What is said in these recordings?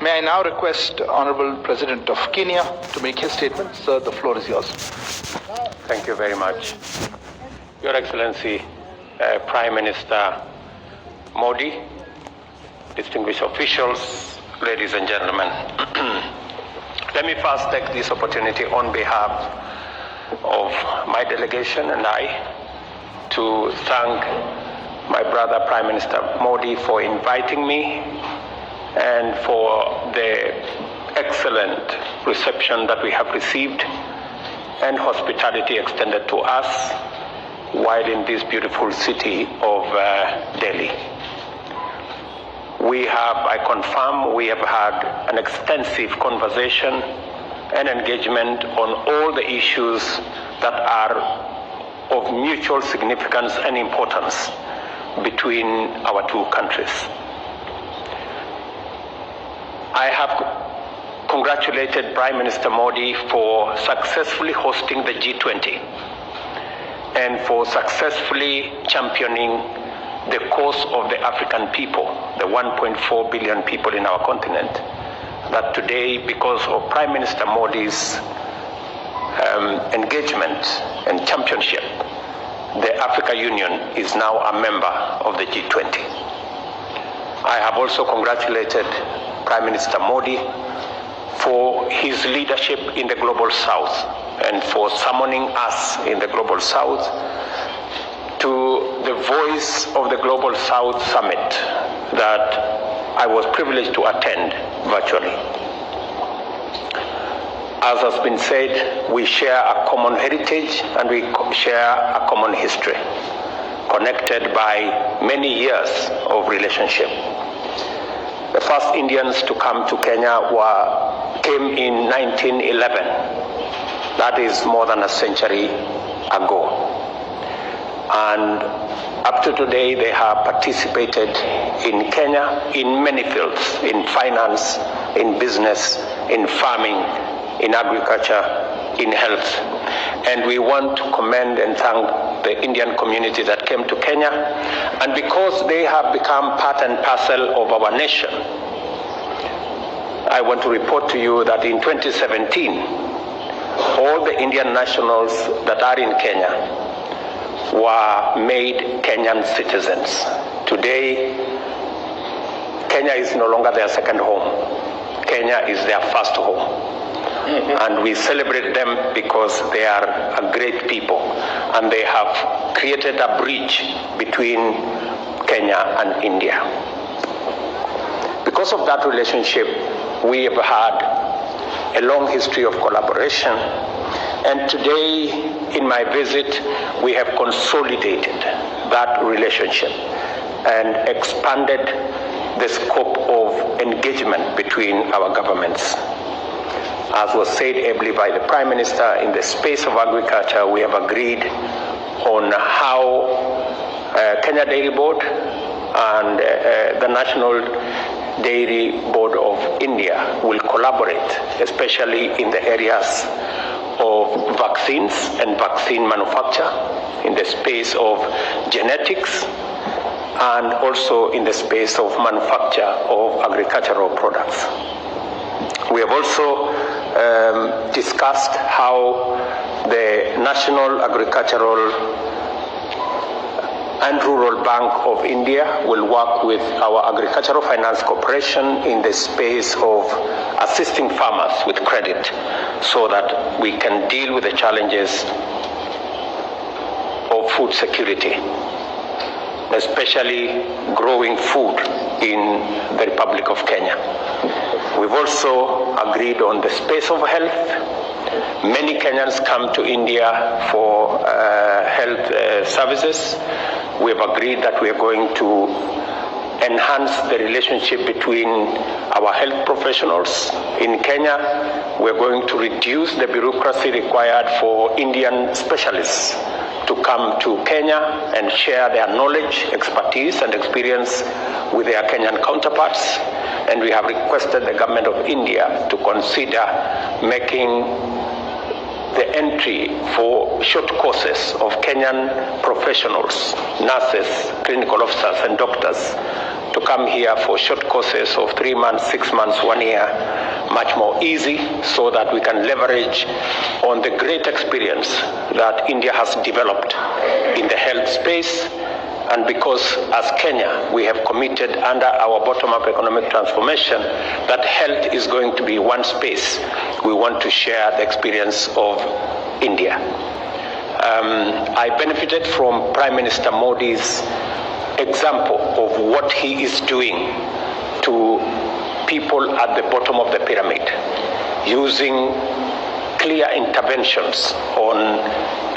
May I now request Honorable President of Kenya to make his statement. Sir, the floor is yours. Thank you very much. Your Excellency, Prime Minister Modi, distinguished officials, ladies and gentlemen. Let me first take this opportunity on behalf of my delegation and I to thank my brother Prime Minister Modi for inviting me and for the excellent reception that we have received and hospitality extended to us while in this beautiful city of Delhi. I confirm, we have had an extensive conversation and engagement on all the issues that are of mutual significance and importance between our two countries. I have congratulated Prime Minister Modi for successfully hosting the G20 and for successfully championing the cause of the African people, the 1.4 billion people in our continent, that today, because of Prime Minister Modi's engagement and championship, the African Union is now a member of the G20. I have also congratulated Prime Minister Modi for his leadership in the Global South and for summoning us in the Global South to the Voice of the Global South Summit that I was privileged to attend virtually. As has been said, we share a common heritage and we share a common history, connected by many years of relationship. The first Indians to come to Kenya came in 1911. That is more than a century ago. And up to today, they have participated in Kenya in many fields, in finance, in business, in farming, in agriculture, in health. And we want to commend and thank the Indian community that came to Kenya. And because they have become part and parcel of our nation, I want to report to you that in 2017, all the Indian nationals that are in Kenya were made Kenyan citizens. Today, Kenya is no longer their second home. Kenya is their first home. And we celebrate them because they are a great people and they have created a bridge between Kenya and India. Because of that relationship, we have had a long history of collaboration, and today in my visit we have consolidated that relationship and expanded the scope of engagement between our governments. As was said ably by the Prime Minister, in the space of agriculture, we have agreed on how Kenya Dairy Board and the National Dairy Board of India will collaborate, especially in the areas of vaccines and vaccine manufacture, in the space of genetics, and also in the space of manufacture of agricultural products. We have also discussed how the National Agricultural and Rural Bank of India will work with our Agricultural Finance Corporation in the space of assisting farmers with credit so that we can deal with the challenges of food security, especially growing food in the Republic of Kenya. We've also agreed on the space of health. Many Kenyans come to India for health services. We have agreed that we are going to enhance the relationship between our health professionals in Kenya. We are going to reduce the bureaucracy required for Indian specialists to come to Kenya and share their knowledge, expertise, and experience with their Kenyan counterparts. And we have requested the government of India to consider making the entry for short courses of Kenyan professionals, nurses, clinical officers, and doctors to come here for short courses of 3 months, 6 months, 1 year, much more easy, so that we can leverage on the great experience that India has developed in the health space. And because as Kenya, we have committed under our bottom-up economic transformation that health is going to be one space, we want to share the experience of India. I benefited from Prime Minister Modi's example of what he is doing to people at the bottom of the pyramid, using clear interventions on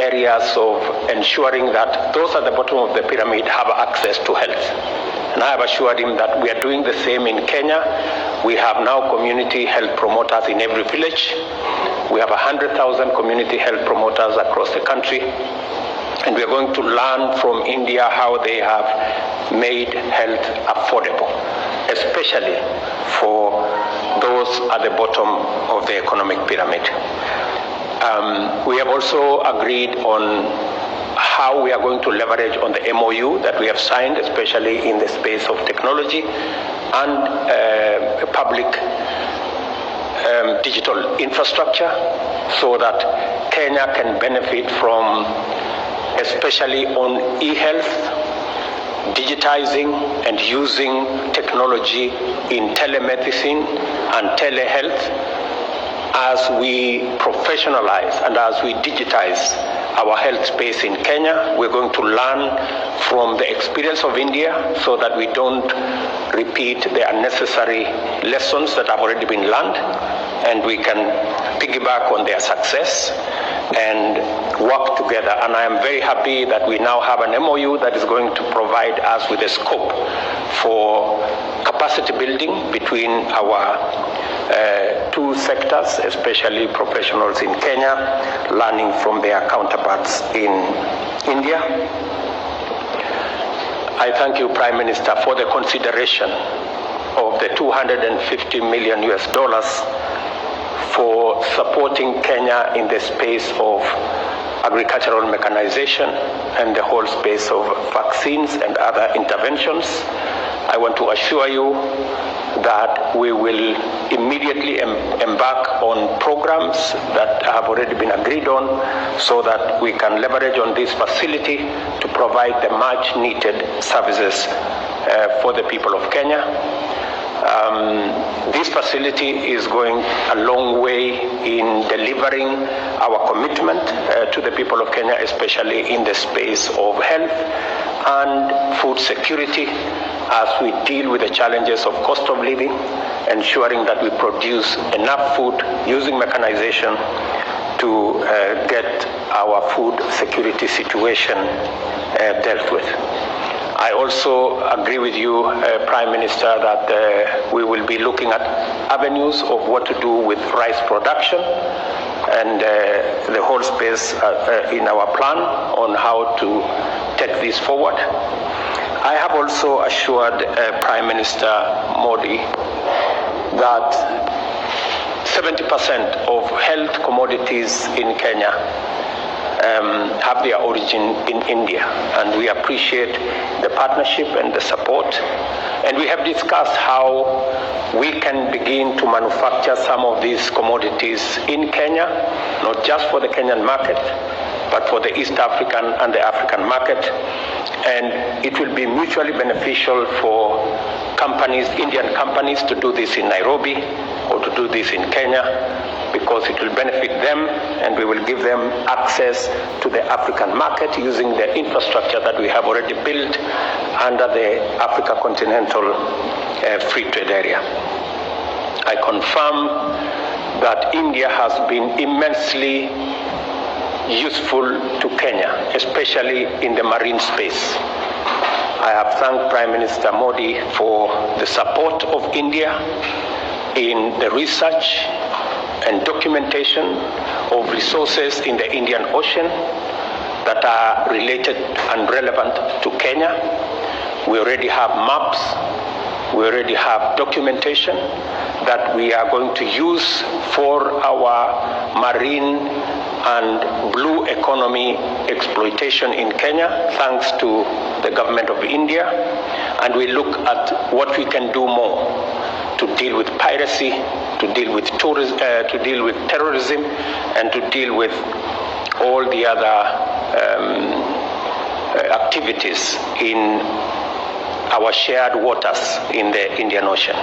areas of ensuring that those at the bottom of the pyramid have access to health. And I have assured him that we are doing the same in Kenya. We have now community health promoters in every village. We have 100,000 community health promoters across the country. And we are going to learn from India how they have made health affordable, especially for those at the bottom of the economic pyramid. We have also agreed on how we are going to leverage on the MOU that we have signed, especially in the space of technology and public digital infrastructure, so that Kenya can benefit from, especially on e-health, digitizing and using technology in telemedicine and telehealth. As we professionalize and as we digitize our health space in Kenya, we're going to learn from the experience of India so that we don't repeat the unnecessary lessons that have already been learned, and we can piggyback on their success and work together. And I am very happy that we now have an MOU that is going to provide us with a scope for capacity building between our two sectors, especially professionals in Kenya, learning from their counterparts in India. I thank you, Prime Minister, for the consideration of the $250 million for supporting Kenya in the space of agricultural mechanization and the whole space of vaccines and other interventions. I want to assure you that we will immediately embark on programs that have already been agreed on, so that we can leverage on this facility to provide the much needed services for the people of Kenya. This facility is going a long way in delivering our commitment to the people of Kenya, especially in the space of health and food security, as we deal with the challenges of cost of living, ensuring that we produce enough food using mechanization to get our food security situation dealt with. I also agree with you, Prime Minister, that we will be looking at avenues of what to do with rice production and the whole space in our plan on how to take this forward. I have also assured Prime Minister Modi that 70% of health commodities in Kenya have their origin in India, and we appreciate the partnership and the support. And we have discussed how we can begin to manufacture some of these commodities in Kenya, not just for the Kenyan market, but for the East African and the African market. And it will be mutually beneficial for companies, Indian companies, to do this in Nairobi or to do this in Kenya, because it will benefit them, and we will give them access to the African market using the infrastructure that we have already built under the Africa Continental Free Trade Area. I confirm that India has been immensely useful to Kenya, especially in the marine space. I have thanked Prime Minister Modi for the support of India in the research and documentation of resources in the Indian Ocean that are related and relevant to Kenya. We already have maps, we already have documentation that we are going to use for our marine and blue economy exploitation in Kenya, thanks to the government of India. and we look at what we can do more to deal with piracy, to deal with terrorism, and to deal with all the other activities in our shared waters in the Indian Ocean.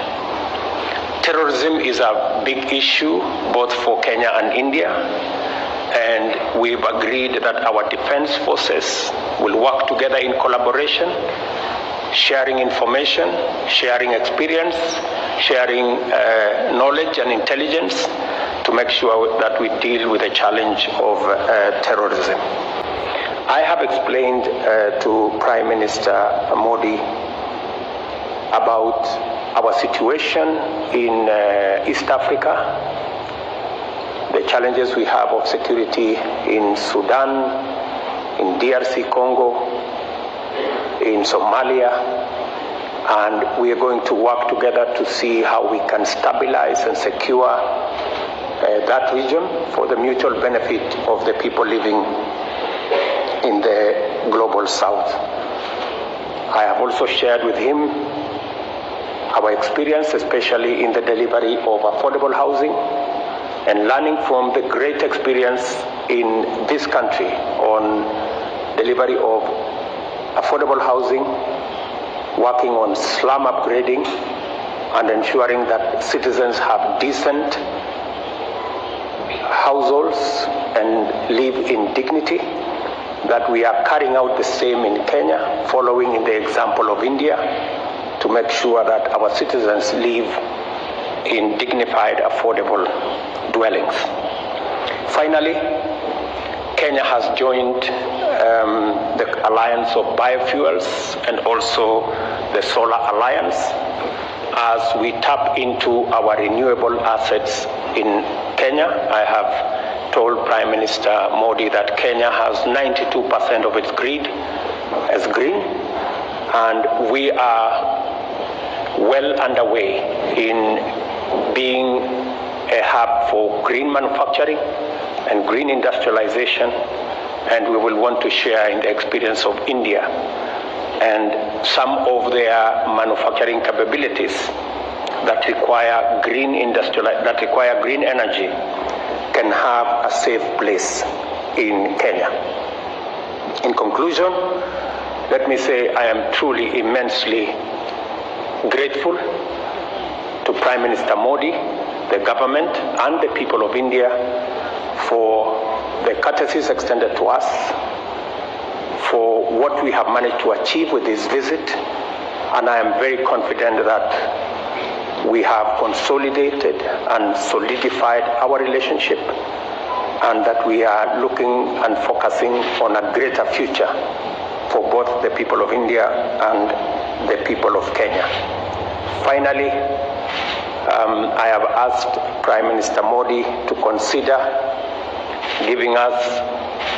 Terrorism is a big issue both for Kenya and India, and we've agreed that our defense forces will work together in collaboration, sharing information, sharing experience, sharing knowledge and intelligence to make sure that we deal with the challenge of terrorism. I have explained to Prime Minister Modi about our situation in East Africa, the challenges we have of security in Sudan, in DRC Congo, in Somalia, and we are going to work together to see how we can stabilize and secure that region for the mutual benefit of the people living in the global south. I have also shared with him our experience, especially in the delivery of affordable housing, and learning from the great experience in this country on delivery of affordable housing, working on slum upgrading, and ensuring that citizens have decent households and live in dignity, that we are carrying out the same in Kenya, following in the example of India, to make sure that our citizens live in dignified, affordable dwellings. Finally, Kenya has joined the Alliance of Biofuels and also the Solar Alliance as we tap into our renewable assets in Kenya. I have told Prime Minister Modi that Kenya has 92% of its grid as green, and we are well underway in being a hub for green manufacturing and green industrialization, and we will want to share in the experience of India and some of their manufacturing capabilities that require green energy can have a safe place in Kenya. In conclusion, let me say I am truly immensely grateful to Prime Minister Modi, the government, and the people of India for the courtesies extended to us, for what we have managed to achieve with this visit, and I am very confident that we have consolidated and solidified our relationship, and that we are looking and focusing on a greater future for both the people of India and the people of Kenya. Finally, I have asked Prime Minister Modi to consider giving us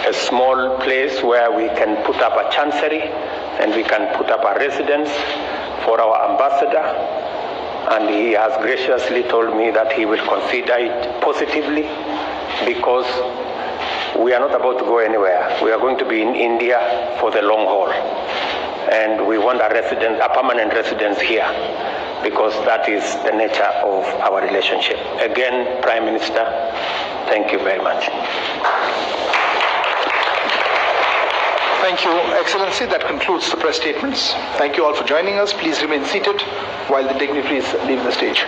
a small place where we can put up a chancery and we can put up a residence for our ambassador, and he has graciously told me that he will consider it positively, because we are not about to go anywhere. We are going to be in India for the long haul, and we want a permanent residence here, because that is the nature of our relationship. Again, Prime Minister, thank you very much. Thank you, Excellency. That concludes the press statements. Thank you all for joining us. Please remain seated while the dignitaries leave the stage.